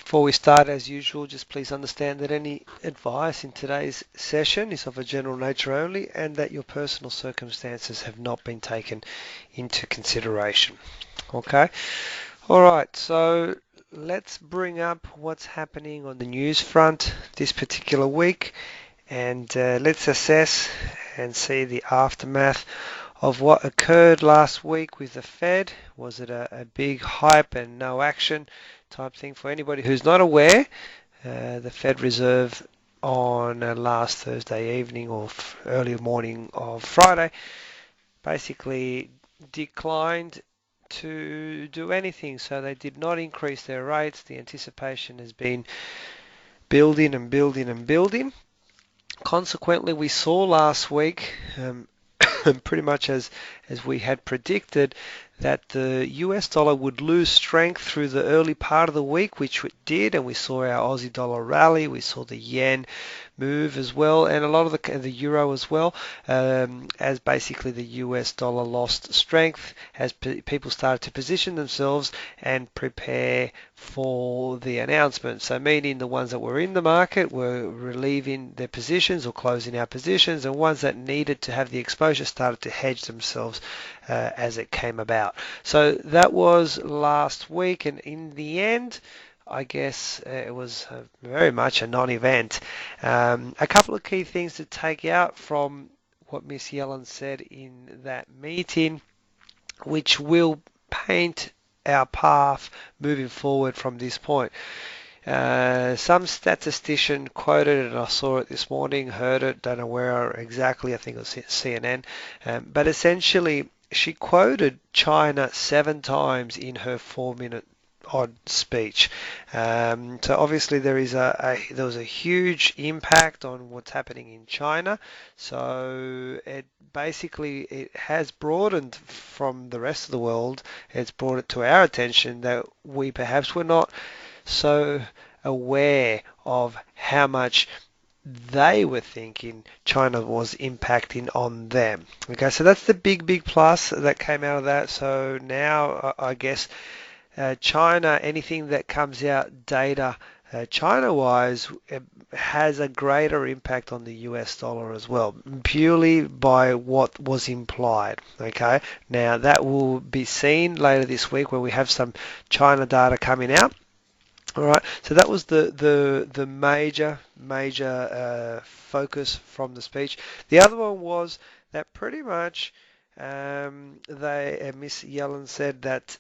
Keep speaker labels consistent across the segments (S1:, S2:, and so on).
S1: Before we start, as usual, just please understand that any advice in today's session is of a general nature only and that your personal circumstances have not been taken into consideration. Okay? Alright, so let's bring up what's happening on the news front this particular week and let's assess and see the aftermath of what occurred last week with the Fed. Was it a big hype and no action type thing? For anybody who's not aware, the Fed Reserve on last Thursday evening or early morning of Friday basically declined to do anything. So they did not increase their rates. The anticipation has been building and building and building. Consequently, we saw last week pretty much as we had predicted, that the US dollar would lose strength through the early part of the week, which it did, and we saw our Aussie dollar rally, we saw the yen move as well, and a lot of the euro as well, as basically the US dollar lost strength, as people started to position themselves and prepare for the announcement. So meaning the ones that were in the market were relieving their positions or closing out positions, and ones that needed to have the exposure started to hedge themselves as it came about. So that was last week, and in the end, I guess it was very much a non-event. A couple of key things to take out from what Miss Yellen said in that meeting, which will paint our path moving forward from this point. Some statistician quoted it, and I saw it this morning, heard it, don't know where exactly, I think it was CNN, but essentially she quoted China 7 times in her 4-minute odd speech. So obviously there was a huge impact on what's happening in China. So it has broadened from the rest of the world. It's brought it to our attention that we perhaps were not so aware of how much they were thinking China was impacting on them. Okay, so that's the big plus that came out of that. So now I guess China, anything that comes out data China-wise, has a greater impact on the US dollar as well, purely by what was implied. Okay, now that will be seen later this week when we have some China data coming out. All right, so that was the major focus from the speech. The other one was that pretty much Miss Yellen said that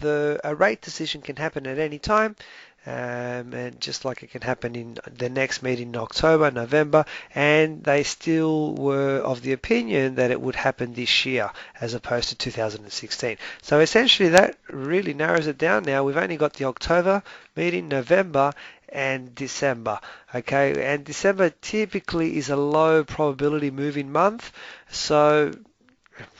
S1: a rate decision can happen at any time, and just like it can happen in the next meeting in October, November, and they still were of the opinion that it would happen this year as opposed to 2016. So essentially that really narrows it down now. We've only got the October meeting, November, and December. Okay, and December typically is a low probability moving month, so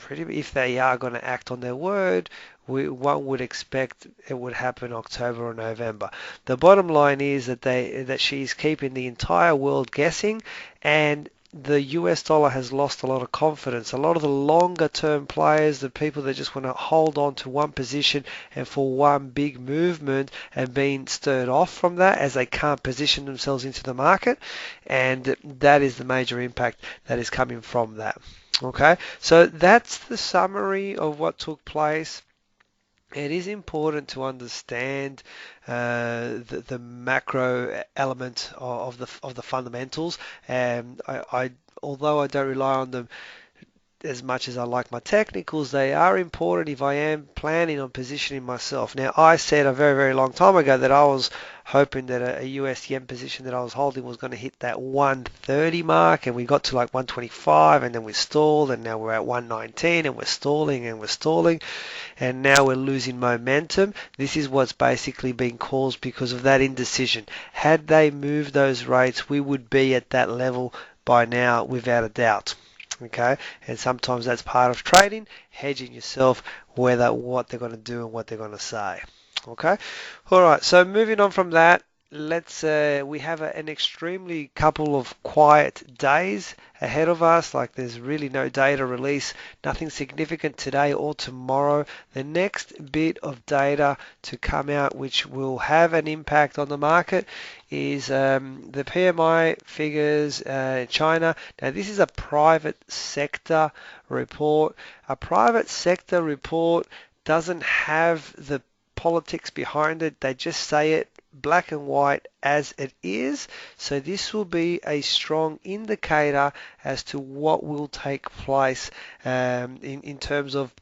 S1: if they are going to act on their word, one would expect it would happen October or November. The bottom line is that she's keeping the entire world guessing, and the US dollar has lost a lot of confidence. A lot of the longer term players, the people that just want to hold on to one position and for one big movement, have been stirred off from that as they can't position themselves into the market, and that is the major impact that is coming from that. Okay, so that's the summary of what took place. It is important to understand the macro element of the fundamentals, and although I don't rely on them as much as I like my technicals, they are important if I am planning on positioning myself. Now, I said a very long time ago that I was hoping that a US yen position that I was holding was going to hit that 130 mark, and we got to like 125, and then we stalled, and now we're at 119, and we're stalling, and now we're losing momentum. This is what's basically been caused because of that indecision. Had they moved those rates, we would be at that level by now without a doubt. Okay, and sometimes that's part of trading, hedging yourself, what they're going to do and what they're going to say. Okay, all right, so moving on from that, we have an extremely couple of quiet days ahead of us. Like there's really no data release, nothing significant today or tomorrow. The next bit of data to come out, which will have an impact on the market, is the PMI figures in China. Now this is a private sector report. A private sector report doesn't have the politics behind it. They just say it black and white as it is. So this will be a strong indicator as to what will take place in terms of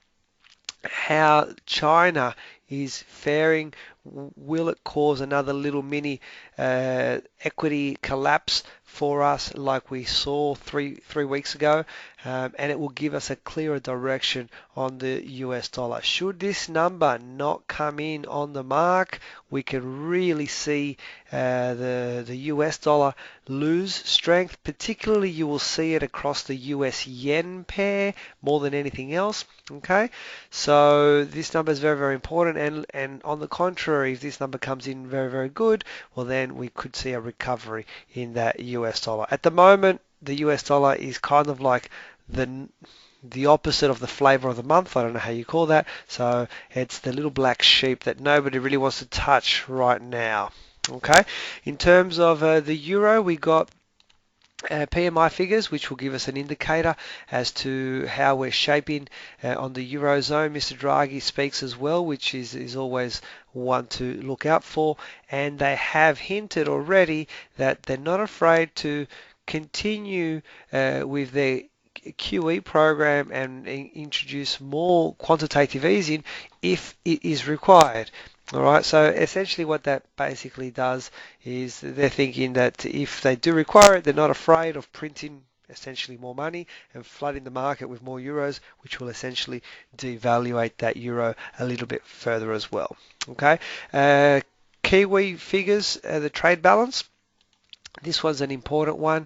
S1: how China is faring. Will it cause another little mini equity collapse for us like we saw three weeks ago? And it will give us a clearer direction on the US dollar. Should this number not come in on the mark, we can really see the US dollar lose strength. Particularly, you will see it across the US yen pair more than anything else. Okay, so this number is very, very important. And on the contrary, if this number comes in very, very good, well, then we could see a recovery in that US dollar. At the moment, the US dollar is kind of like the opposite of the flavor of the month. I don't know how you call that. So it's the little black sheep that nobody really wants to touch right now. Okay. In terms of the euro, we got PMI figures, which will give us an indicator as to how we're shaping on the Eurozone. Mr. Draghi speaks as well, which is always one to look out for. And they have hinted already that they're not afraid to continue with their QE program and introduce more quantitative easing if it is required. All right, so essentially what that basically does is they're thinking that if they do require it, they're not afraid of printing essentially more money and flooding the market with more euros, which will essentially devaluate that euro a little bit further as well. Okay, Kiwi figures, the trade balance. This one's an important one.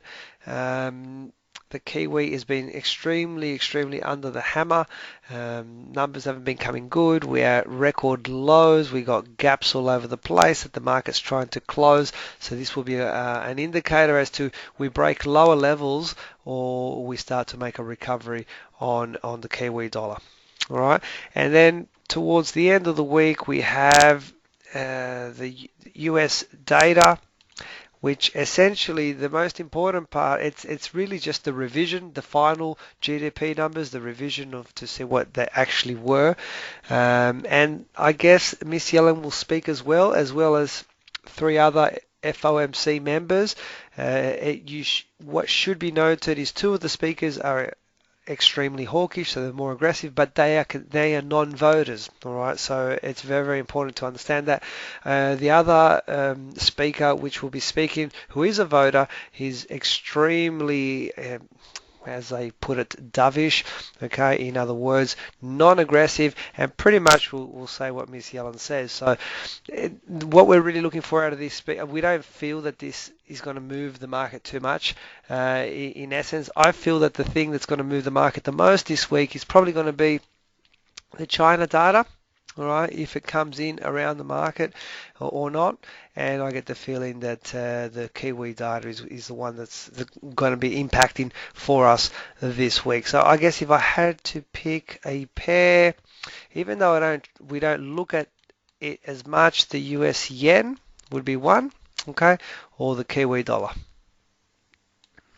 S1: The Kiwi has been extremely under the hammer. Numbers haven't been coming good. We are at record lows. We got gaps all over the place that the market's trying to close. So this will be an indicator as to we break lower levels or we start to make a recovery on the Kiwi dollar. All right, and then towards the end of the week we have the US data, which essentially the most important part, it's really just the revision, the final GDP numbers, the revision of to see what they actually were. And I guess Miss Yellen will speak as well as three other FOMC members. What should be noted is two of the speakers are extremely hawkish, so they're more aggressive, but they are non-voters. All right, so it's very, very important to understand that. The other speaker, which will be speaking, who is a voter, he's extremely as they put it, dovish, okay, in other words, non-aggressive, and pretty much will say what Ms. Yellen says. So what we're really looking for out of this, we don't feel that this is going to move the market too much. In essence, I feel that the thing that's going to move the market the most this week is probably going to be the China data. All right, if it comes in around the market or not, and I get the feeling that the Kiwi data is the one that's going to be impacting for us this week. So I guess if I had to pick a pair, even though we don't look at it as much, the US yen would be one, okay, or the Kiwi dollar.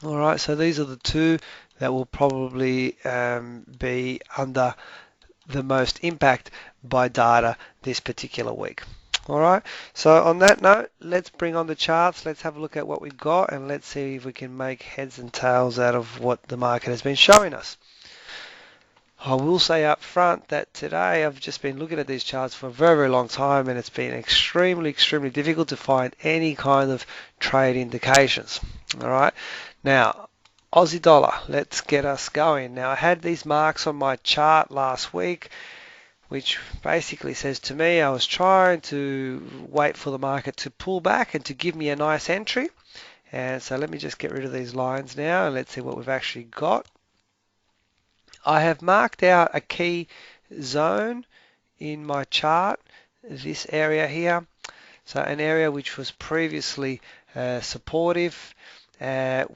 S1: All right, so these are the two that will probably be under the most impact by data this particular week. All right, so on that note, let's bring on the charts. Let's have a look at what we've got and let's see if we can make heads and tails out of what the market has been showing us. I will say up front that today I've just been looking at these charts for a very, very long time, and it's been extremely difficult to find any kind of trade indications. All right, now Aussie dollar, let's get us going. Now I had these marks on my chart last week, which basically says to me I was trying to wait for the market to pull back and to give me a nice entry. And so let me just get rid of these lines now and let's see what we've actually got. I have marked out a key zone in my chart, this area here. So an area which was previously supportive,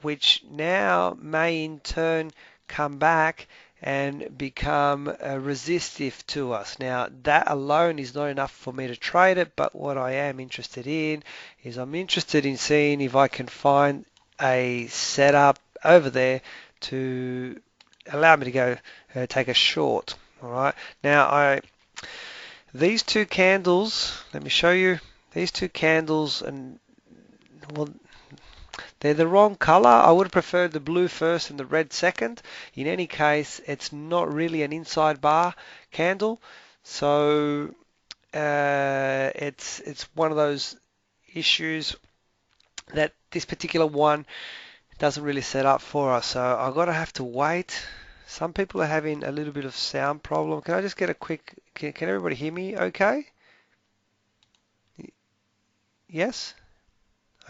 S1: which now may in turn come back and become resistive to us. Now that alone is not enough for me to trade it, but what I am interested in is I'm interested in seeing if I can find a setup over there to allow me to go take a short. All right. Now these two candles, let me show you. These two candles, and well, they're the wrong color. I would have preferred the blue first and the red second. In any case, it's not really an inside bar candle, so it's one of those issues that this particular one doesn't really set up for us. So I've got to have to wait. Some people are having a little bit of sound problem. Can I just get a quick? Can everybody hear me? Okay. Yes.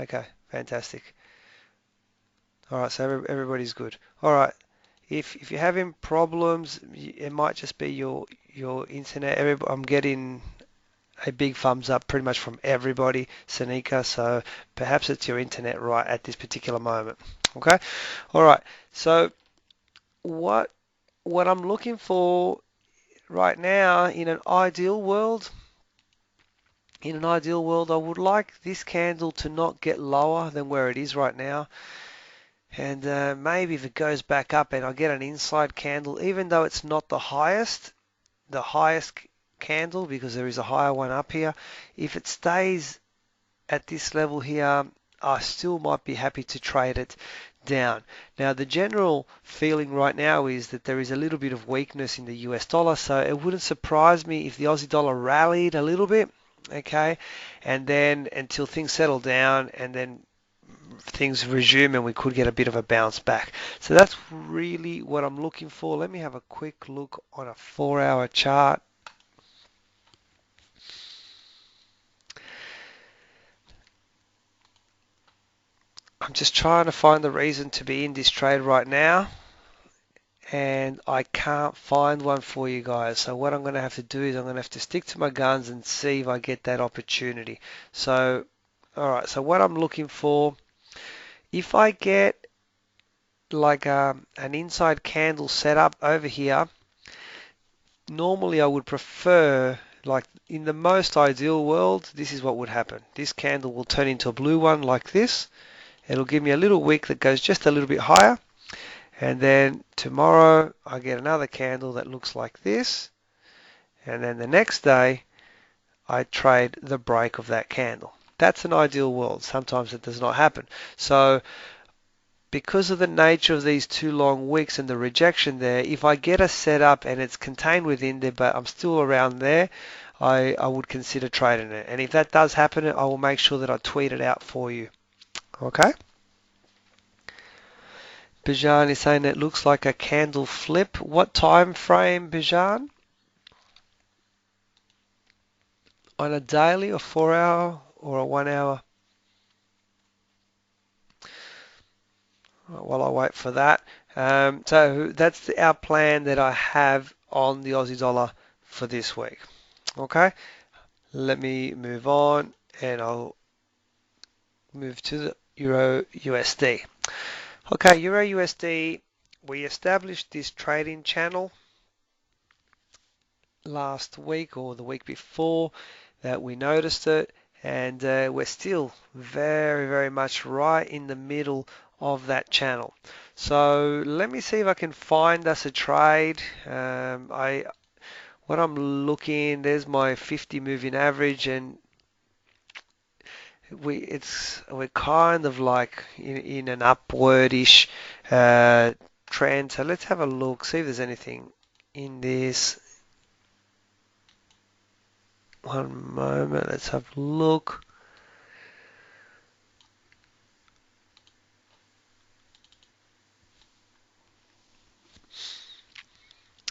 S1: Okay. Fantastic. All right, so everybody's good. All right, if you're having problems, it might just be your internet. I'm getting a big thumbs up pretty much from everybody, Sanika. So perhaps it's your internet right at this particular moment. Okay. All right. So what I'm looking for right now in an ideal world, I would like this candle to not get lower than where it is right now. And maybe if it goes back up and I get an inside candle, even though it's not the highest candle, because there is a higher one up here, if it stays at this level here, I still might be happy to trade it down. Now, the general feeling right now is that there is a little bit of weakness in the US dollar, so it wouldn't surprise me if the Aussie dollar rallied a little bit, okay, and then until things settle down and then things resume and we could get a bit of a bounce back. So that's really what I'm looking for. Let me have a quick look on a 4-hour chart. I'm just trying to find the reason to be in this trade right now, and I can't find one for you guys. So what I'm going to have to do is I'm going to have to stick to my guns and see if I get that opportunity. So all right, so what I'm looking for, if I get like an inside candle setup over here, normally I would prefer, like in the most ideal world, this is what would happen. This candle will turn into a blue one like this. It'll give me a little wick that goes just a little bit higher. And then tomorrow I get another candle that looks like this. And then the next day I trade the break of that candle. That's an ideal world. Sometimes it does not happen. So because of the nature of these two long wicks and the rejection there, if I get a setup and it's contained within there, but I'm still around there, I would consider trading it. And if that does happen, I will make sure that I tweet it out for you. Okay? Bijan is saying it looks like a candle flip. What time frame, Bijan? On a daily or 4-hour or a 1-hour? While I wait for that. So that's our plan that I have on the Aussie dollar for this week. Okay, let me move on and I'll move to the Euro USD. Okay, Euro USD, we established this trading channel last week or the week before that we noticed it, and we're still very, very much right in the middle of that channel. So let me see if I can find us a trade. What I'm looking, there's my 50 moving average, and we're kind of like in an upwardish trend. So let's have a look, see if there's anything in this. One moment, let's have a look.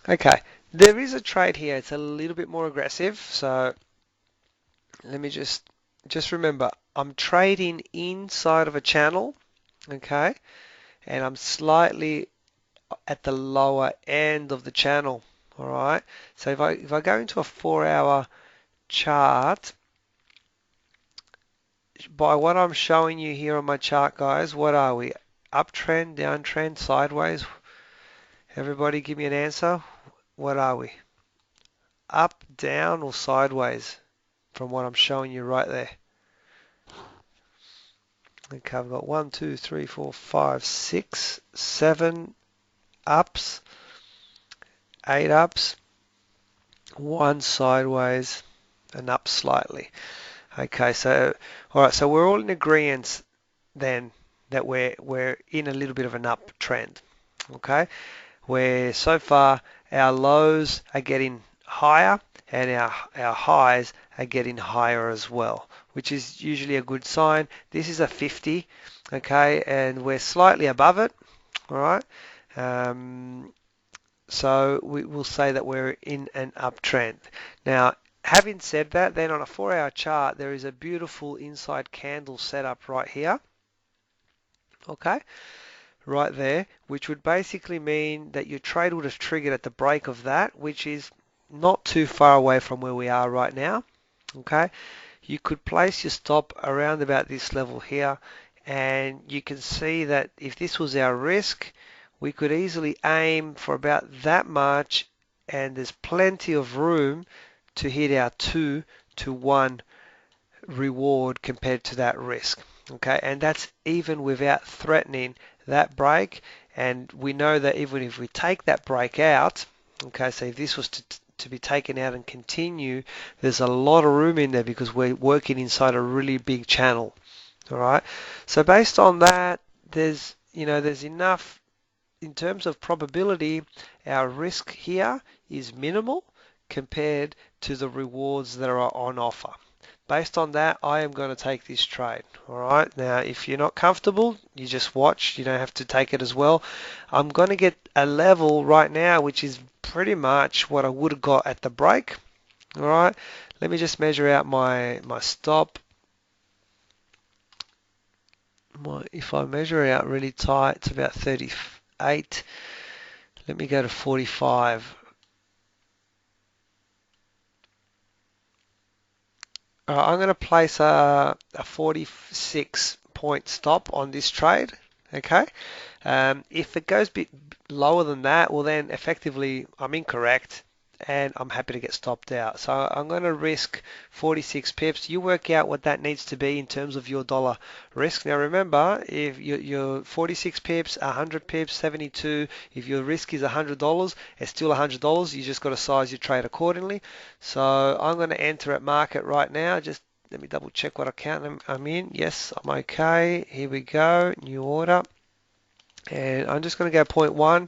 S1: Okay, there is a trade here. It's a little bit more aggressive. So let me just remember, I'm trading inside of a channel, okay, and I'm slightly at the lower end of the channel. All right. So if I go into a 4-hour chart, by what I'm showing you here on my chart, guys, what are we? Uptrend, downtrend, sideways? Everybody give me an answer. What are we? Up, down, or sideways from what I'm showing you right there? Okay, I've got 1, 2, 3, 4, 5, 6, 7 ups, 8 ups, 1 sideways, and up slightly. Okay, so all right, so we're all in agreement then that we're in a little bit of an uptrend. Okay, where so far our lows are getting higher and our highs are getting higher as well, which is usually a good sign. This is a 50, okay, and we're slightly above it. All right. So we will say that we're in an uptrend. Now, having said that, then on a 4-hour chart, there is a beautiful inside candle setup right here. Okay, right there, which would basically mean that your trade would have triggered at the break of that, which is not too far away from where we are right now. Okay, you could place your stop around about this level here, and you can see that if this was our risk, we could easily aim for about that much, and there's plenty of room to hit our 2 to 1 reward compared to that risk. Okay, and that's even without threatening that break. And we know that even if we take that break out, okay, so if this was to be taken out and continue, there's a lot of room in there because we're working inside a really big channel. All right, so based on that, there's enough in terms of probability. Our risk here is minimal compared to the rewards that are on offer. Based on that, I am going to take this trade. All right. Now, if you're not comfortable, you just watch. You don't have to take it as well. I'm going to get a level right now, which is pretty much what I would have got at the break. All right. Let me just measure out my stop. If I measure out really tight, it's about 38. Let me go to 45. I'm going to place a 46 point stop on this trade. Okay. If it goes a bit lower than that, well then effectively I'm incorrect and I'm happy to get stopped out. So I'm going to risk 46 pips. You work out what that needs to be in terms of your dollar risk. Now remember, if your 46 pips, 100 pips, 72, if your risk is $100, it's still $100. You just got to size your trade accordingly. So I'm going to enter at market right now. Just let me double check what account I'm in. Yes, I'm okay. Here we go. New order. And I'm just going to go 0.1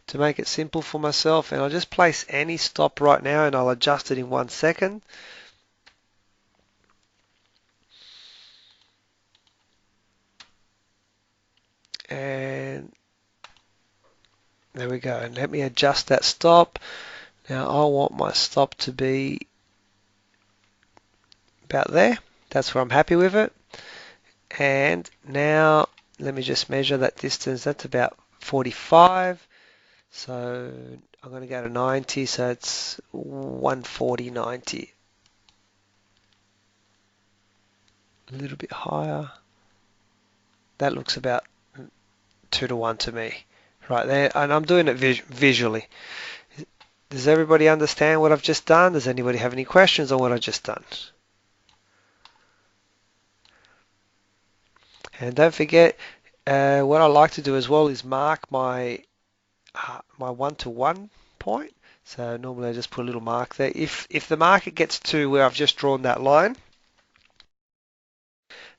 S1: to make it simple for myself, and I'll just place any stop right now and I'll adjust it in 1 second. And there we go, and let me adjust that stop. Now I want my stop to be about there. That's where I'm happy with it. And now let me just measure that distance. That's about 45. So I'm going to go to 90, so it's 140.90. A little bit higher. That looks about 2 to 1 to me right there, and I'm doing it visually. Does everybody understand what I've just done? Does anybody have any questions on what I've just done? And don't forget, what I like to do as well is mark my 1-to-1 point. So normally I just put a little mark there. If the market gets to where I've just drawn that line,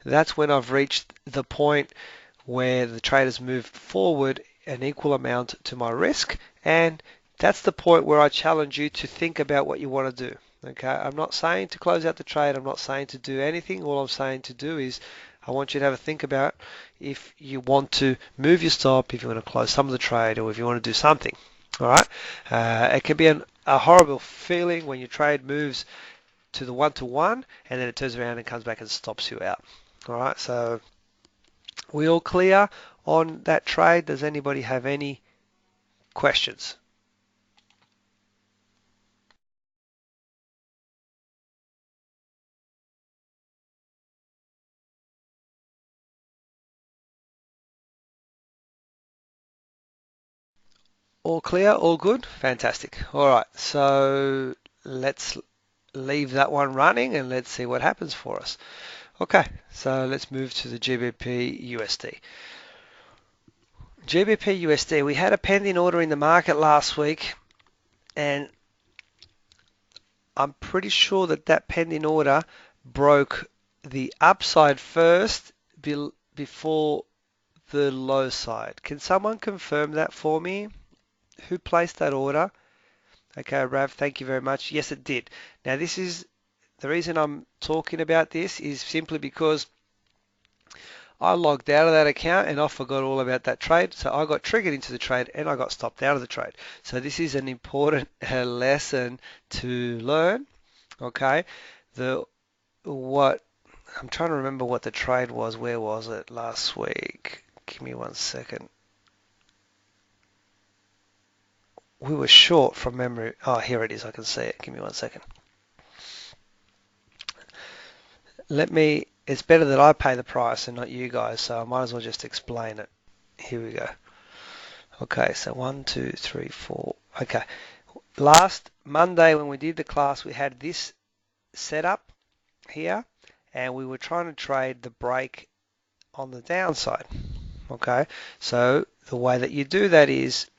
S1: that's when I've reached the point where the trade has moved forward an equal amount to my risk, and that's the point where I challenge you to think about what you want to do. Okay, I'm not saying to close out the trade, I'm not saying to do anything. All I'm saying to do is I want you to have a think about if you want to move your stop, if you want to close some of the trade, or if you want to do something. All right, it can be a horrible feeling when your trade moves to the 1-to-1 and then it turns around and comes back and stops you out. All right, so we all clear on that trade? Does anybody have any questions? All clear, all good, fantastic. All right, so let's leave that one running and let's see what happens for us. Okay, so let's move to the GBP USD. GBP USD, we had a pending order in the market last week, and I'm pretty sure that that pending order broke the upside first before the low side. Can someone confirm that for me? Who placed that order? Okay, Rav, thank you very much. Yes, it did. Now, this is the reason I'm talking about this is simply because I logged out of that account and I forgot all about that trade. So I got triggered into the trade and I got stopped out of the trade. So this is an important lesson to learn. Okay, the what I'm trying to remember what the trade was. Where was it last week? Give me 1 second. We were short from memory. Oh, here it is. I can see it. Give me 1 second. It's better that I pay the price and not you guys, so I might as well just explain it. Here we go. Okay, so 1, 2, 3, 4. Okay, last Monday when we did the class, we had this setup here, and we were trying to trade the break on the downside. Okay, so the way that you do that is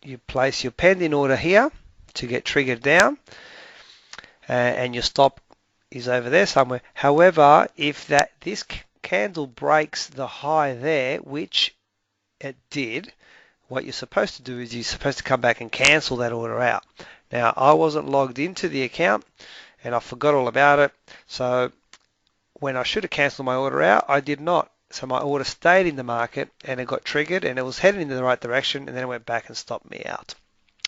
S1: you place your pending order here to get triggered down, and your stop is over there somewhere. However, if this candle breaks the high there, which it did, what you're supposed to do is you're supposed to come back and cancel that order out. Now, I wasn't logged into the account and I forgot all about it. So when I should have cancelled my order out, I did not. So my order stayed in the market and it got triggered and it was heading in the right direction, and then it went back and stopped me out.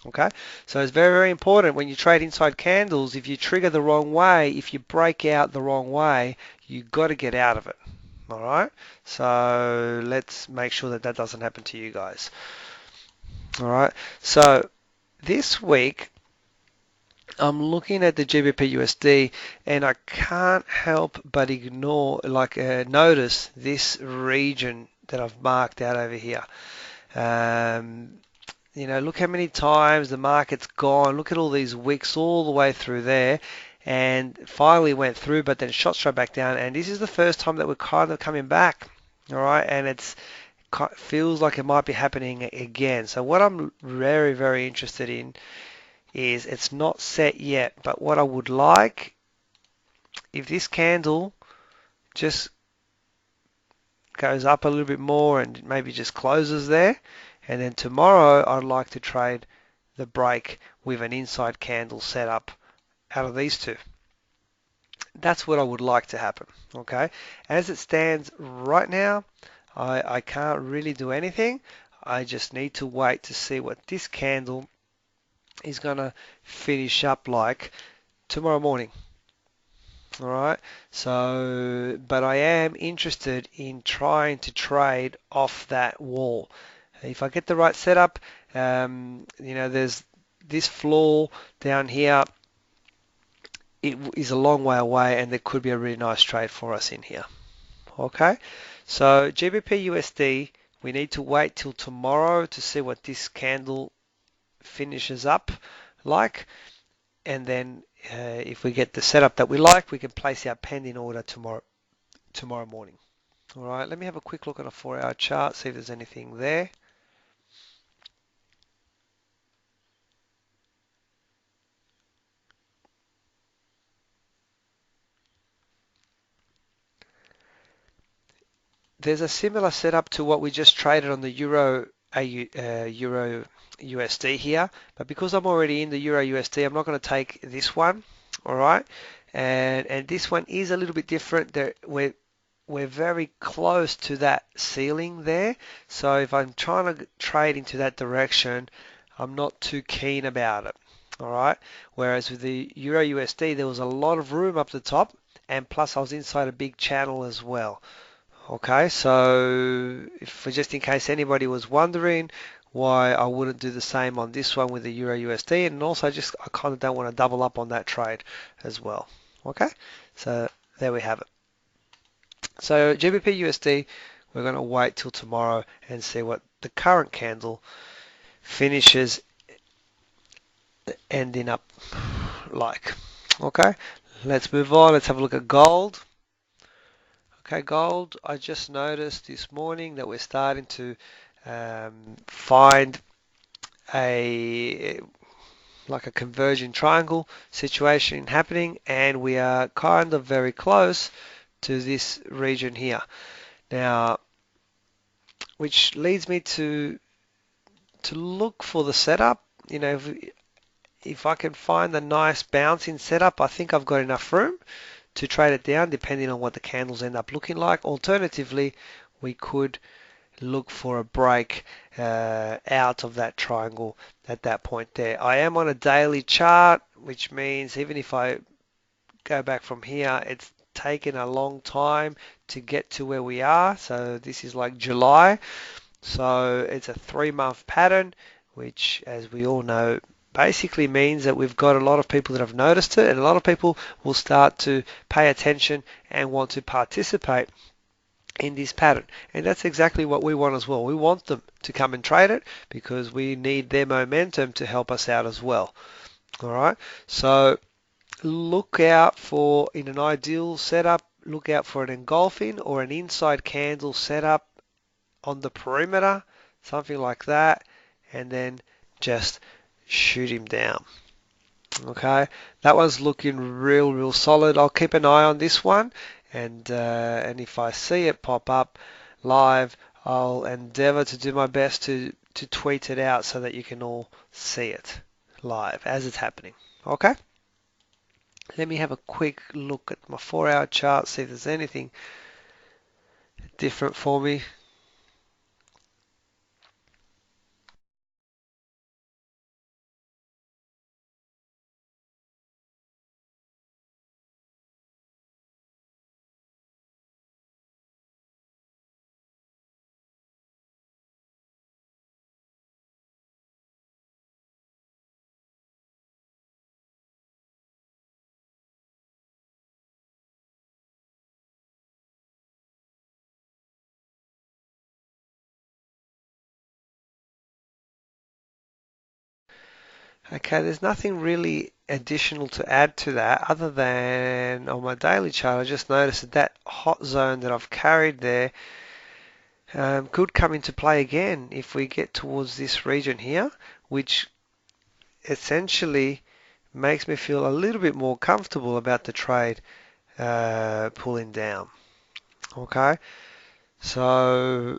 S1: Okay, so it's very, very important when you trade inside candles. If you trigger the wrong way, if you break out the wrong way, you've got to get out of it. All right, so let's make sure that that doesn't happen to you guys. All right, so this week I'm looking at the GBP USD and I can't help but notice this region that I've marked out over here. Look how many times the market's gone. Look at all these wicks all the way through there, and finally went through, but then shot straight back down. And this is the first time that we're kind of coming back. All right, and it feels like it might be happening again. So what I'm very, very interested in is it's not set yet, but what I would like, if this candle just goes up a little bit more and maybe just closes there, and then tomorrow I'd like to trade the break with an inside candle set up out of these two. That's what I would like to happen. Okay, as it stands right now, I can't really do anything. I just need to wait to see what this candle is going to finish up like tomorrow morning. All right, so but I am interested in trying to trade off that wall. If I get the right setup, there's this floor down here. It is a long way away, and there could be a really nice trade for us in here. Okay, so GBP USD, we need to wait till tomorrow to see what this candle finishes up like, and then if we get the setup that we like, we can place our pending order tomorrow morning. All right, let me have a quick look at a 4-hour chart, see if there's anything there. There's a similar setup to what we just traded on the Euro USD here, but because I'm already in the Euro USD, I'm not going to take this one. All right, and this one is a little bit different. We're very close to that ceiling there, so if I'm trying to trade into that direction, I'm not too keen about it. All right, whereas with the Euro USD, there was a lot of room up the top, and plus I was inside a big channel as well. Okay, so just in case anybody was wondering why I wouldn't do the same on this one with the Euro USD, and also I kind of don't want to double up on that trade as well. Okay, so there we have it. So GBP USD, we're going to wait till tomorrow and see what the current candle finishes ending up like. Okay, let's move on. Let's have a look at gold. Okay, gold, I just noticed this morning that we're starting to find a like a converging triangle situation happening, and we are kind of very close to this region here. Now, which leads me to look for the setup. You know, if I can find a nice bouncing setup, I think I've got enough room to trade it down depending on what the candles end up looking like. Alternatively, we could look for a break out of that triangle at that point there. I am on a daily chart, which means even if I go back from here, it's taken a long time to get to where we are. So this is like July. So it's a 3-month pattern, which, as we all know, basically means that we've got a lot of people that have noticed it, and a lot of people will start to pay attention and want to participate in this pattern. And that's exactly what we want as well. We want them to come and trade it because we need their momentum to help us out as well. All right. So look out for, in an ideal setup, look out for an engulfing or an inside candle setup on the perimeter, something like that, and then just shoot him down. Okay, that one's looking real solid. I'll keep an eye on this one, and if I see it pop up live, I'll endeavor to do my best to tweet it out so that you can all see it live as it's happening. Okay, let me have a quick look at my 4-hour chart, see if there's anything different for me. Okay, there's nothing really additional to add to that other than on my daily chart, I just noticed that that hot zone that I've carried there could come into play again if we get towards this region here, which essentially makes me feel a little bit more comfortable about the trade pulling down. Okay, so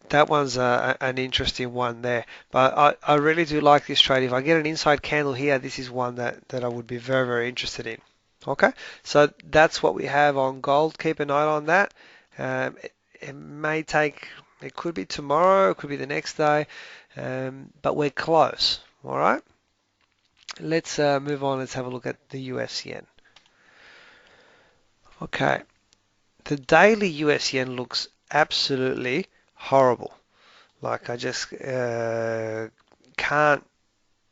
S1: that one's an interesting one there. But I really do like this trade. If I get an inside candle here, this is one that I would be very interested in. Okay, so that's what we have on gold. Keep an eye on that. It may take, it could be tomorrow, it could be the next day, but we're close. All right, let's move on. Let's have a look at the US yen. Okay, the daily US yen looks absolutely horrible. Like I just can't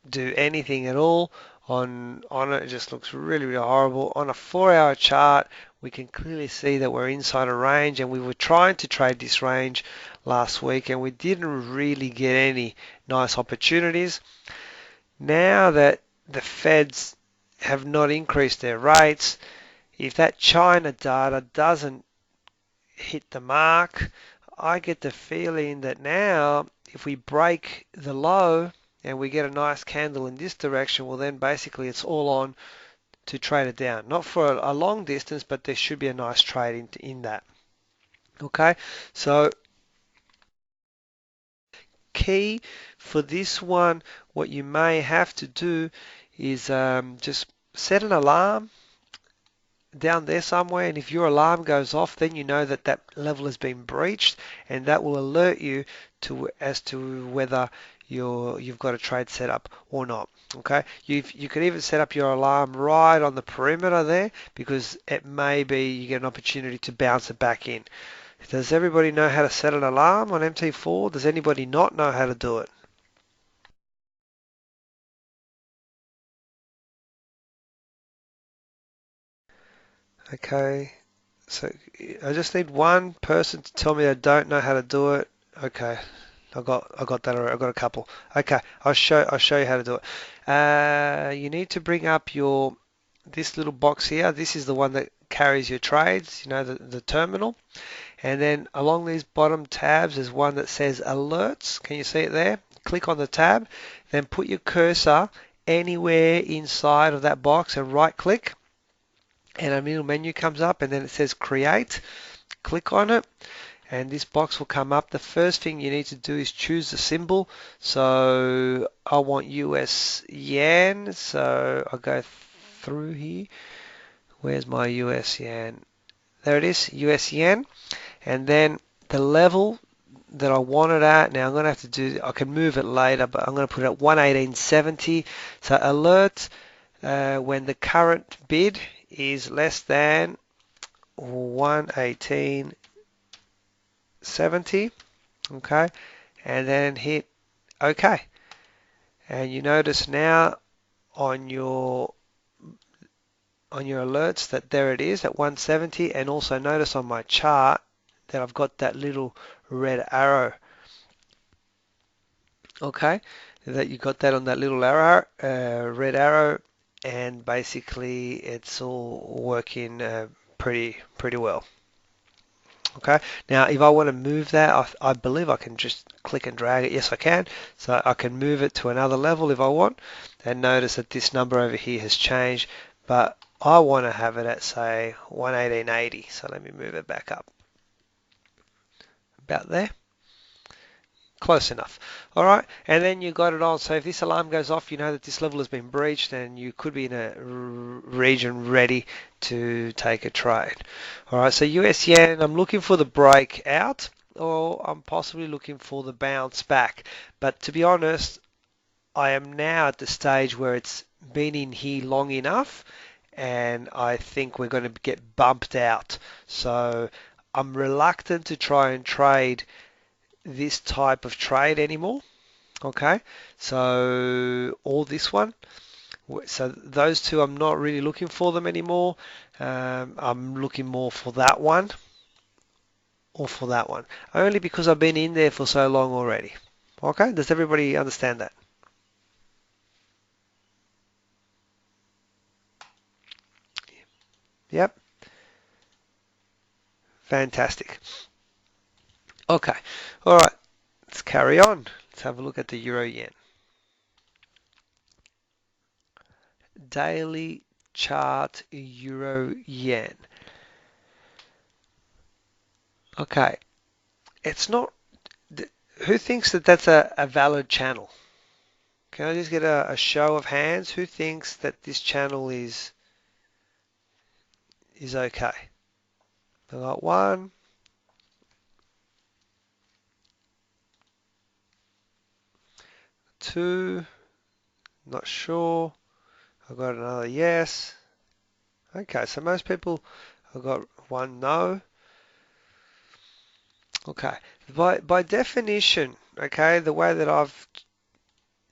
S1: do anything at all on it. It just looks really horrible. On a 4-hour chart, we can clearly see that we're inside a range, and we were trying to trade this range last week, and we didn't really get any nice opportunities. Now that the Feds have not increased their rates, if that China data doesn't hit the mark, I get the feeling that now if we break the low and we get a nice candle in this direction, well then basically it's all on to trade it down. Not for a long distance, but there should be a nice trade in that. Okay, so key for this one, what you may have to do is just set an alarm down there somewhere, and if your alarm goes off, then you know that that level has been breached, and that will alert you to as to whether you've got a trade set up or not. Okay, you could even set up your alarm right on the perimeter there, because it may be you get an opportunity to bounce it back in. Does everybody know how to set an alarm on MT4? Does anybody not know how to do it? Okay, so I just need one person to tell me I don't know how to do it. Okay, I got that already. I got a couple. Okay, I'll show you how to do it. You need to bring up your this little box here. This is the one that carries your trades, the terminal. And then along these bottom tabs, there's one that says alerts. Can you see it there? Click on the tab, then put your cursor anywhere inside of that box and right click. And a little menu comes up and then it says create. Click on it and this box will come up. The first thing you need to do is choose the symbol. So I want US yen. So I'll go through here. Where's my US yen? There it is, US yen. And then the level that I want it at, now I'm going to have to I can move it later, but I'm going to put it at 118.70. So alert when the current bid is less than 118.70. Okay, and then hit OK. And you notice now on your alerts that there it is at 170, and also notice on my chart that I've got that little red arrow. Okay, that you got that on that little arrow, red arrow, and basically it's all working pretty well. Okay, now if I want to move that, I believe I can just click and drag it. Yes, I can. So I can move it to another level if I want. And notice that this number over here has changed, but I want to have it at, say, 118.80. So let me move it back up. About there. Close enough. All right, and then you got it on. So if this alarm goes off, you know that this level has been breached and you could be in a region ready to take a trade. All right, so US yen, I'm looking for the breakout, or I'm possibly looking for the bounce back. But to be honest, I am now at the stage where it's been in here long enough, and I think we're going to get bumped out. So I'm reluctant to try and trade this type of trade anymore. Okay, so or this one. So those two, I'm not really looking for them anymore. I'm looking more for that one or for that one, only because I've been in there for so long already. Okay, does everybody understand that? Yep, fantastic. Okay, all right, let's carry on. Let's have a look at the euro yen. Daily chart euro yen. Okay, it's not. Who thinks that that's a valid channel? Can I just get a show of hands? Who thinks that this channel is okay? I got one, two, not sure. I got another yes. Okay, so most people have got one no. Okay, by definition, okay, the way that I've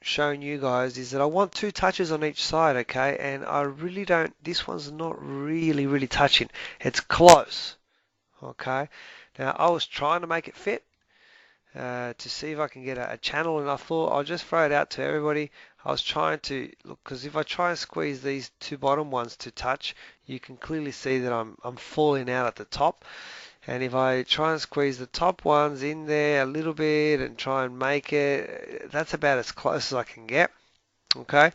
S1: shown you guys is that I want two touches on each side, okay, and I really don't. This one's not really touching. It's close, okay. Now I was trying to make it fit to see if I can get a channel, and I thought I'll just throw it out to everybody. I was trying to look, because if I try and squeeze these two bottom ones to touch, you can clearly see that I'm falling out at the top. And if I try and squeeze the top ones in there a little bit and try and make it, that's about as close as I can get. Okay.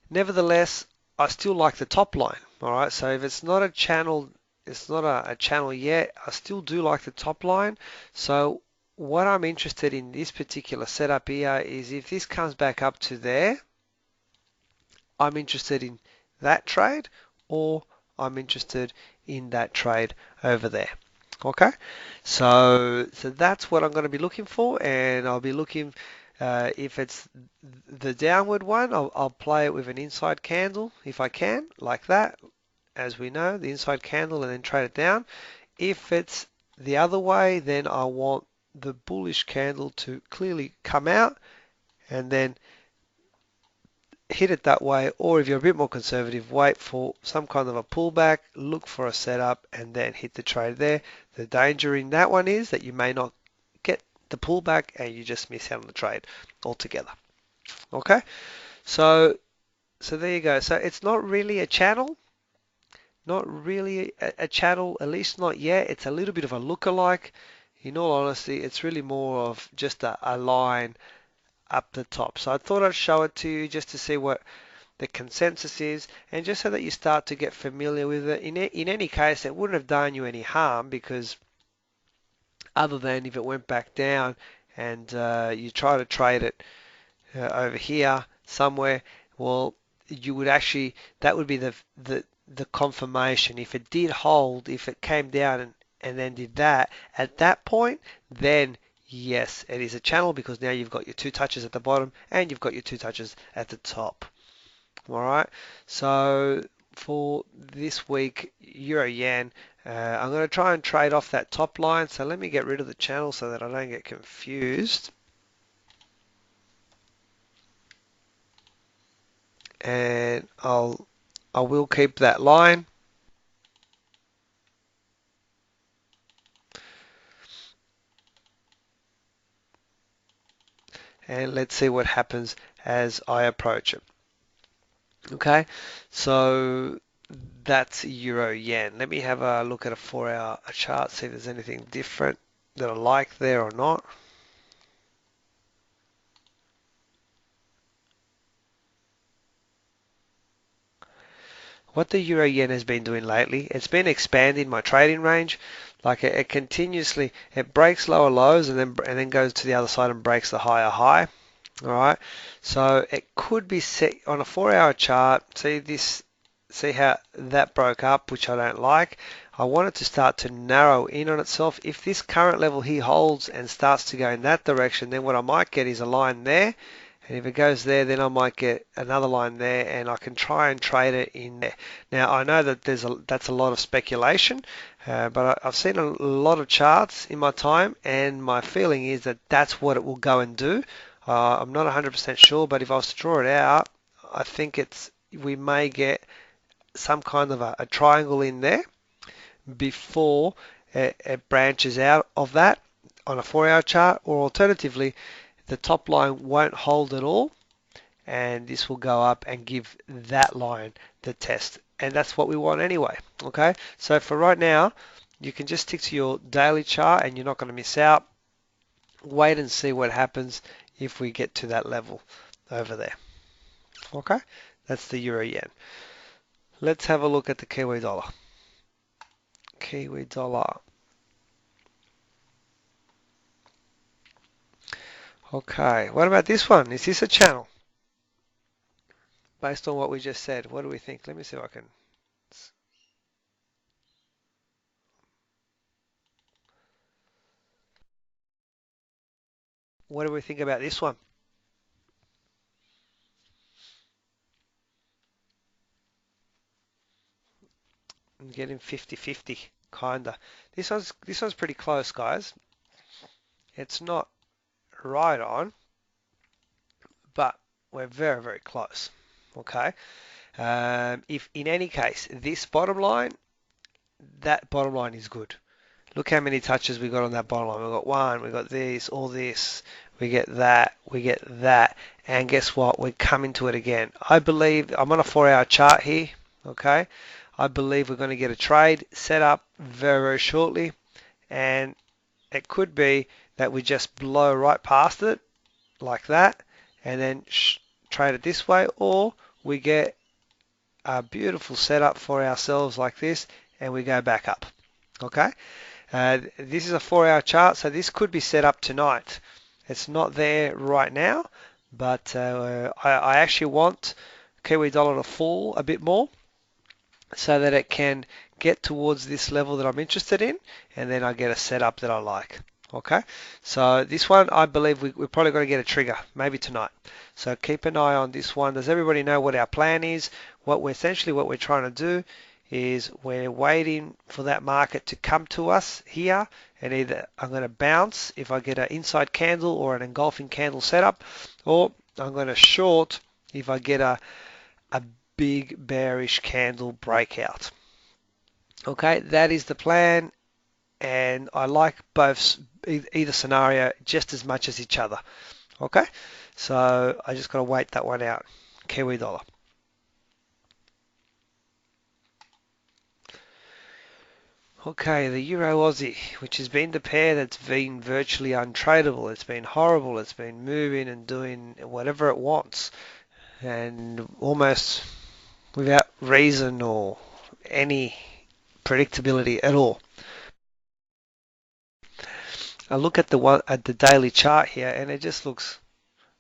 S1: Nevertheless, I still like the top line. All right. So if it's not a channel, it's not a channel yet, I still do like the top line. So what I'm interested in this particular setup here is if this comes back up to there, I'm interested in that trade, or I'm interested in that trade over there. Okay, so that's what I'm going to be looking for, and I'll be looking if it's the downward one, I'll play it with an inside candle if I can, like that, as we know, the inside candle, and then trade it down. If it's the other way, then I want the bullish candle to clearly come out and then hit it that way, or if you're a bit more conservative, wait for some kind of a pullback, look for a setup, and then hit the trade there. The danger in that one is that you may not get the pullback and you just miss out on the trade altogether. Okay, so there you go. So it's not really a channel, not really a channel, at least not yet. It's a little bit of a lookalike. In all honesty, it's really more of just a line up the top. So I thought I'd show it to you just to see what the consensus is, and just so that you start to get familiar with it. In any case, it wouldn't have done you any harm, because other than if it went back down and you try to trade it over here somewhere, well, you would actually, that would be the confirmation. If it did hold, if it came down and then did that, at that point, then yes, it is a channel, because now you've got your two touches at the bottom and you've got your two touches at the top. All right, so for this week, Euro Yen, I'm going to try and trade off that top line. So let me get rid of the channel so that I don't get confused. And I will keep that line. And let's see what happens as I approach it. Okay, so that's Euro Yen. Let me have a look at a 4-hour chart, see if there's anything different that I like there or not. What the Euro Yen has been doing lately, it's been expanding my trading range. Like it continuously, it breaks lower lows and then goes to the other side and breaks the higher high. All right, so it could be set on a 4-hour chart. See how that broke up, which I don't like. I want it to start to narrow in on itself. If this current level here holds and starts to go in that direction, then what I might get is a line there. And if it goes there, then I might get another line there, and I can try and trade it in there. Now, I know that that's a lot of speculation, but I've seen a lot of charts in my time, and my feeling is that that's what it will go and do. I'm not 100% sure, but if I was to draw it out, I think we may get some kind of a triangle in there before it branches out of that on a 4-hour chart, or alternatively, the top line won't hold at all, and this will go up and give that line the test, and that's what we want anyway. Okay, so for right now, you can just stick to your daily chart and you're not going to miss out. Wait and see what happens if we get to that level over there. Okay, that's the Euro Yen. Let's have a look at the Kiwi Dollar. Kiwi Dollar. Okay, what about this one? Is this a channel? Based on what we just said, what do we think? Let me see if I can. What do we think about this one? I'm getting 50-50, kinda. This one's pretty close, guys. It's not right on, but we're very, very close. Okay. If in any case, this bottom line, that bottom line is good. Look how many touches we got on that bottom line. We got one, we got this, all this, we get that, and guess what? We're coming to it again. I believe I'm on a 4-hour chart here. Okay. I believe we're going to get a trade set up very, very shortly, and it could be that we just blow right past it like that, and then trade it this way, or we get a beautiful setup for ourselves like this, and we go back up. Okay, this is a 4-hour chart, so this could be set up tonight. It's not there right now, but I actually want Kiwi Dollar to fall a bit more so that it can get towards this level that I'm interested in, and then I get a setup that I like. Okay, so this one, I believe we're probably going to get a trigger, maybe tonight. So keep an eye on this one. Does everybody know what our plan is? What we're trying to do is we're waiting for that market to come to us here, and either I'm going to bounce if I get an inside candle or an engulfing candle setup, or I'm going to short if I get a big bearish candle breakout. Okay, that is the plan. and I like both, either scenario just as much as each other. Okay, so I just got to wait that one out. Kiwi Dollar. Okay, the Euro Aussie, which has been the pair that's been virtually untradeable. It's been horrible. It's been moving and doing whatever it wants, and almost without reason or any predictability at all. I look at the daily chart here, and it just looks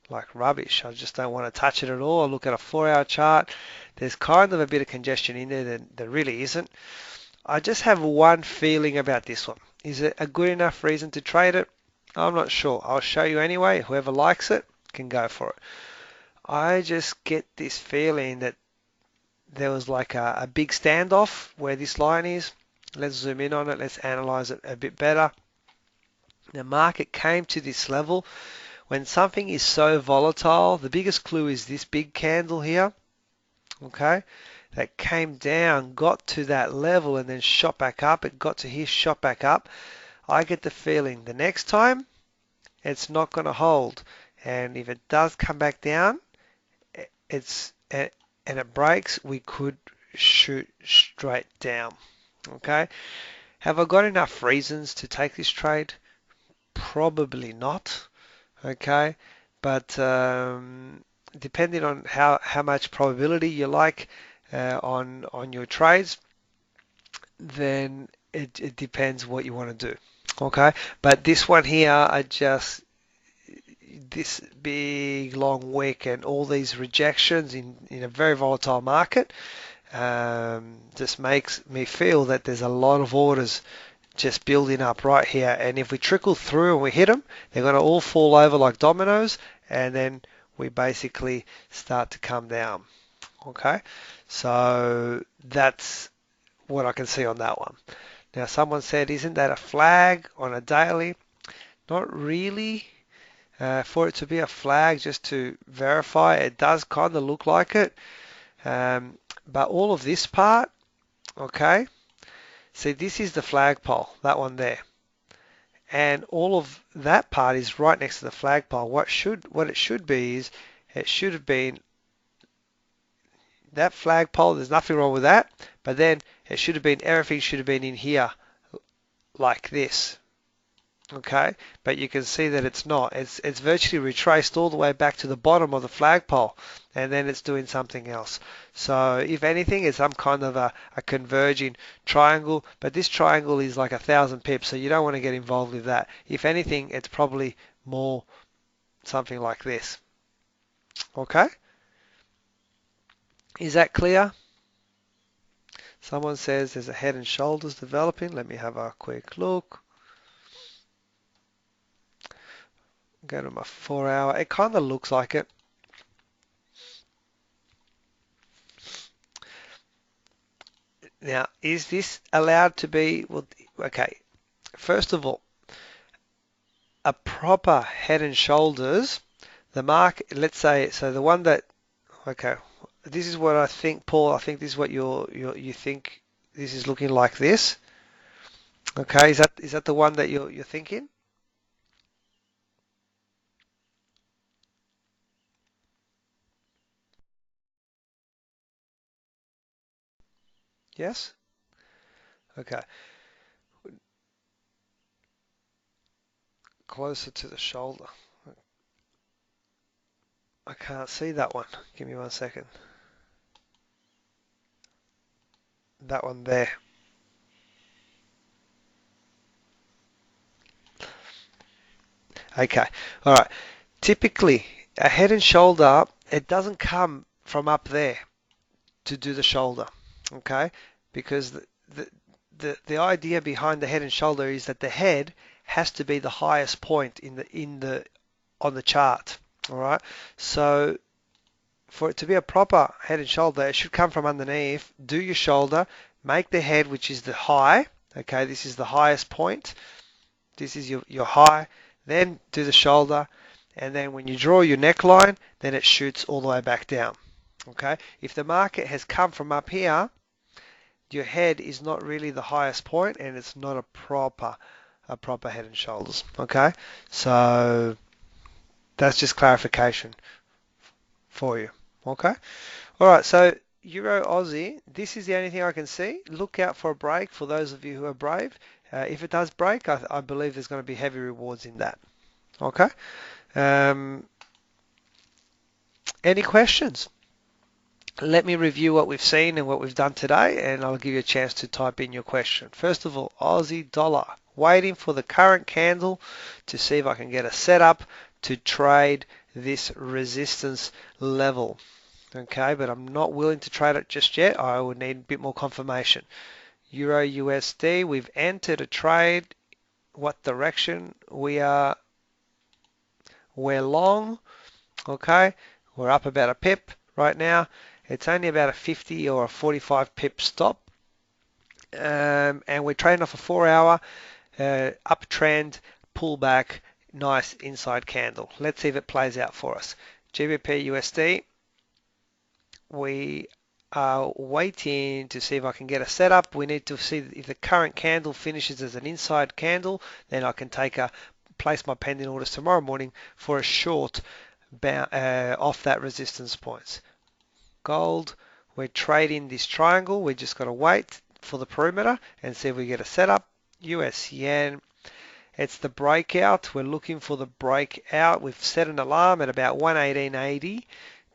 S1: like rubbish. I just don't want to touch it at all. I look at a 4-hour chart. There's kind of a bit of congestion in there that there really isn't. I just have one feeling about this one. Is it a good enough reason to trade it? I'm not sure. I'll show you anyway. Whoever likes it can go for it. I just get this feeling that there was like a big standoff where this line is. Let's zoom in on it. Let's analyze it a bit better. The market came to this level. When something is so volatile, the biggest clue is this big candle here. Okay, that came down, got to that level, and then shot back up. It got to here, shot back up. I get the feeling the next time it's not going to hold, and if it does come back down, and it breaks, we could shoot straight down. Okay, have I got enough reasons to take this trade? Probably not. Okay, but depending on how much probability you like on your trades, then it depends what you want to do. Okay, but this one here, this big long wick and all these rejections in a very volatile market just makes me feel that there's a lot of orders just building up right here, and if we trickle through and we hit them, they're going to all fall over like dominoes, and then we basically start to come down. Okay, so that's what I can see on that one. Now someone said, isn't that a flag on a daily? Not really. For it to be a flag, just to verify, it does kind of look like it. But all of this part, okay, see, this is the flagpole, that one there. And all of that part is right next to the flagpole. What it should be is, it should have been that flagpole. There's nothing wrong with that, but then it should have been, everything should have been in here like this. Okay, but you can see that it's not. It's virtually retraced all the way back to the bottom of the flagpole, and then it's doing something else. So if anything, it's some kind of a converging triangle, but this triangle is like 1,000 pips, so you don't want to get involved with that. If anything, it's probably more something like this. Okay, is that clear? Someone says there's a head and shoulders developing. Let me have a quick look. Go to my 4-hour. It kind of looks like it. Now, is this allowed to be, well, okay, first of all, a proper head and shoulders, the mark, let's say, so the one that, okay, this is what I think, Paul, I think this is what you think this is looking like this. Okay, is that the one that you're thinking? Yes? Okay, closer to the shoulder. I can't see that one. Give me 1 second. That one there. Okay, all right. Typically, a head and shoulder, it doesn't come from up there to do the shoulder, okay? Because the idea behind the head and shoulder is that the head has to be the highest point on the chart, all right? So for it to be a proper head and shoulder, it should come from underneath. Do your shoulder, make the head, which is the high, okay? This is the highest point. This is your high. Then do the shoulder, and then when you draw your neckline, then it shoots all the way back down. Okay, if the market has come from up here, your head is not really the highest point, and it's not a proper head and shoulders. Okay, so that's just clarification for you. Okay, all right. So Euro Aussie, this is the only thing I can see. Look out for a break for those of you who are brave. If it does break, I believe there's going to be heavy rewards in that. Okay. Um, any questions? Let me review what we've seen and what we've done today, and I'll give you a chance to type in your question. First of all, Aussie Dollar. Waiting for the current candle to see if I can get a setup to trade this resistance level. Okay, but I'm not willing to trade it just yet. I would need a bit more confirmation. Euro USD, we've entered a trade. What direction we're long. Okay, we're up about a pip right now. It's only about a 50 or a 45 pip stop, and we're trading off a 4-hour uptrend pullback, nice inside candle. Let's see if it plays out for us. GBP USD, we are waiting to see if I can get a setup. We need to see if the current candle finishes as an inside candle, then I can place my pending orders tomorrow morning for a short off that resistance points. Gold, we're trading this triangle. We just got to wait for the perimeter and see if we get a setup. US yen, it's the breakout. We're looking for the breakout. We've set an alarm at about 118.80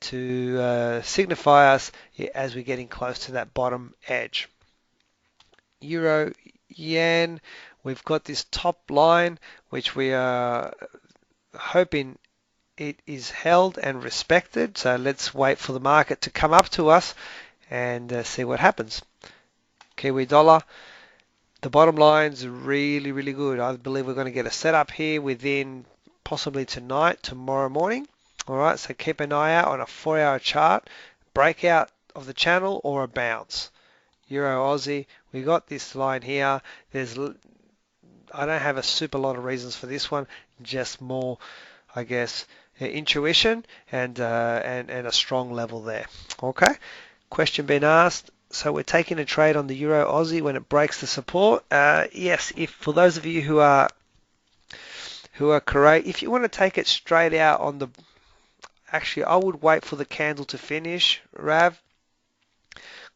S1: to signify us as we're getting close to that bottom edge. Euro yen, we've got this top line which we are hoping it is held and respected, so let's wait for the market to come up to us and see what happens. Kiwi Dollar, the bottom line's really, really good. I believe we're going to get a setup here within possibly tonight, tomorrow morning. All right, so keep an eye out on a 4-hour chart, breakout of the channel or a bounce. Euro Aussie, we got this line here. I don't have a super lot of reasons for this one, just more, I guess, intuition and a strong level there. Okay, question being asked. So we're taking a trade on the Euro Aussie when it breaks the support. Yes, if for those of you who are correct, if you want to take it straight out on the, actually I would wait for the candle to finish, Rav,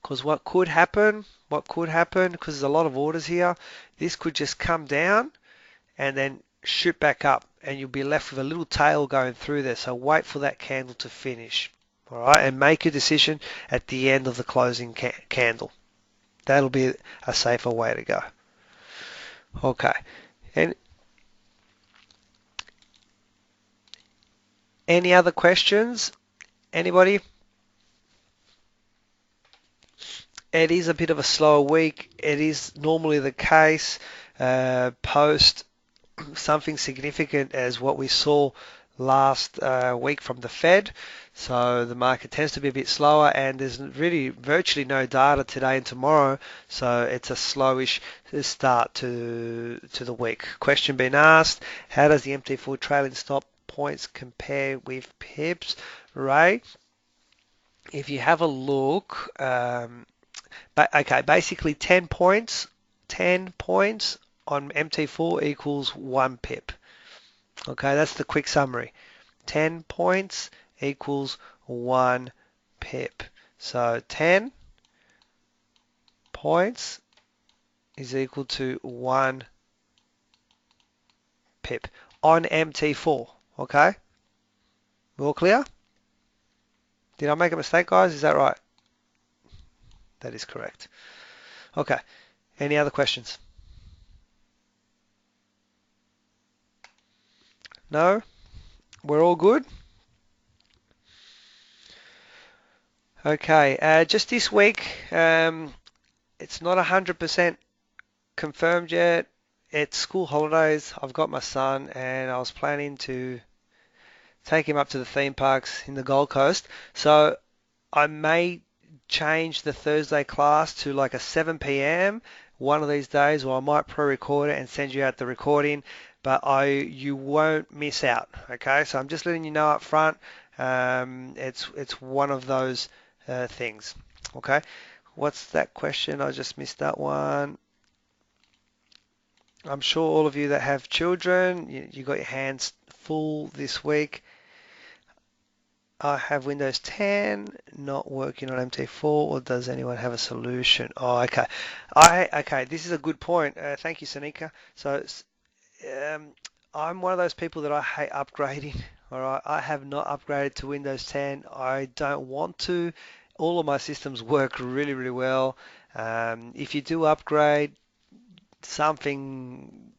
S1: because what could happen, because there's a lot of orders here, this could just come down and then shoot back up, and you'll be left with a little tail going through there. So wait for that candle to finish, all right, and make your decision at the end of the closing candle. That'll be a safer way to go. Okay, and any other questions? Anybody? It is a bit of a slower week. It is normally the case post something significant as what we saw last week from the Fed. So the market tends to be a bit slower, and there's really virtually no data today and tomorrow, so it's a slowish start to the week. Question being asked, how does the MT4 trailing stop points compare with pips? Ray, if you have a look, okay, basically 10 points on MT4 equals 1 pip. Okay, that's the quick summary. 10 points equals 1 pip. So 10 points is equal to 1 pip on MT4. Okay, we all clear? Did I make a mistake, guys? Is that right? That is correct. Okay, any other questions? No? We're all good? Okay, just this week, it's not 100% confirmed yet. It's school holidays. I've got my son, and I was planning to take him up to the theme parks in the Gold Coast. So I may change the Thursday class to like a 7 p.m. one of these days, or I might pre-record it and send you out the recording, but you won't miss out. Okay, so I'm just letting you know up front. It's one of those things. Okay, What's that question? I just missed that one. I'm sure all of you that have children, you got your hands full this week. I have Windows 10 not working on MT4, or does anyone have a solution? Oh, okay. Okay, this is a good point. Thank you, Sanika. So, um, I'm one of those people that I hate upgrading. All right, I have not upgraded to Windows 10. I don't want to. All of my systems work really, really well. If you do upgrade, something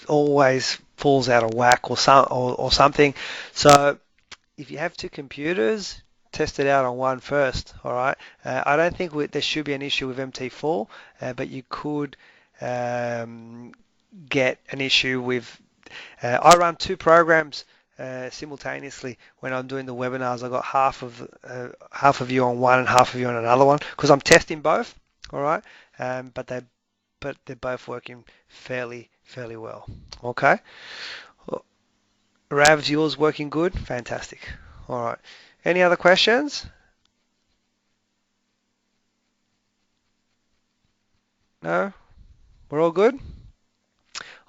S1: always falls out of whack or something. So if you have two computers, test it out on one first. All right. I don't think there should be an issue with MT4, but you could get an issue with. I run two programs simultaneously when I'm doing the webinars. I got half of you on one and half of you on another one because I'm testing both. All right. But they're both working fairly well. Okay. Rav's yours working good? Fantastic. All right. Any other questions? No? We're all good?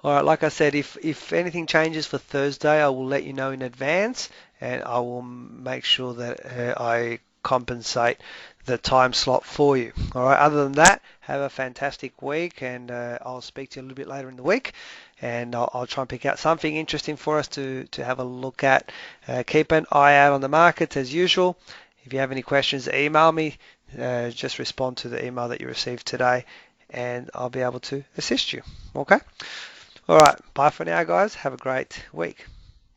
S1: All right, like I said, if anything changes for Thursday, I will let you know in advance, and I will make sure that I compensate the time slot for you. All right, other than that, have a fantastic week, and I'll speak to you a little bit later in the week, and I'll try and pick out something interesting for us to have a look at. Keep an eye out on the markets as usual. If you have any questions, email me. Just respond to the email that you received today, and I'll be able to assist you. Okay? All right. Bye for now, guys. Have a great week.